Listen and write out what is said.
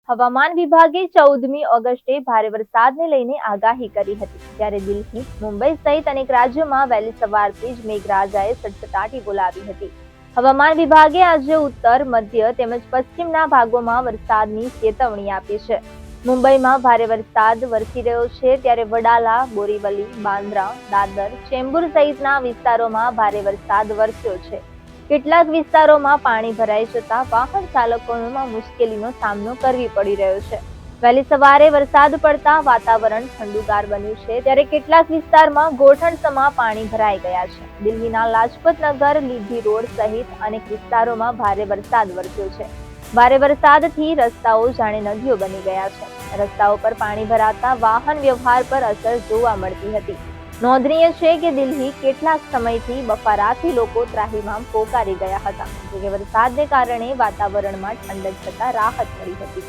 હવામાન વિભાગે 14મી ઓગસ્ટે ભારે વરસાદને લઈને આગાહી કરી હતી, ત્યારે દિલ્હી, મુંબઈ સહિત અનેક રાજ્યોમાં વહેલી સવારથી જ મેઘરાજાએ સડસડાટી બોલાવી હતી. હવામાન વિભાગે આજે ઉત્તર, મધ્ય તેમજ પશ્ચિમના ભાગોમાં વરસાદની ચેતવણી આપી છે. મુંબઈમાં ભારે વરસાદ વરસી રહ્યો છે, ત્યારે વડાલા, બોરીવલી, બાંદ્રા, દાદર, ચેમ્બુર સહિતના વિસ્તારોમાં ભારે વરસાદ વરસ્યો છે. કેટલાક વિસ્તારોમાં પાણી ભરાઈ જતા વાહન ચાલકોમાં મુશ્કેલીનો સામનો કરવી પડી રહ્યો છે. વહેલી સવારે વરસાદ પડતા વાતાવરણ ઠંડુગાર બન્યું છે, ત્યારે કેટલાક વિસ્તારમાં ગોઠણસમાં પાણી ભરાઈ ગયા છે. દિલ્હીના લાજપત નગર, લીધી રોડ સહિત અનેક વિસ્તારોમાં ભારે વરસાદ વરસ્યો છે. ભારે વરસાદથી રસ્તાઓ જાણે નદીઓ બની ગયા છે. રસ્તાઓ પર પાણી ભરાતા વાહન વ્યવહાર પર અસર જોવા મળતી હતી. નોંધનીય છે કે દિલ્હી કેટલાક સમયથી બફારાથી લોકો ત્રાહિમામ પોકારી ગયા હતા, જોકે વરસાદને કારણે વાતાવરણમાં ઠંડક થતા રાહત મળી હતી.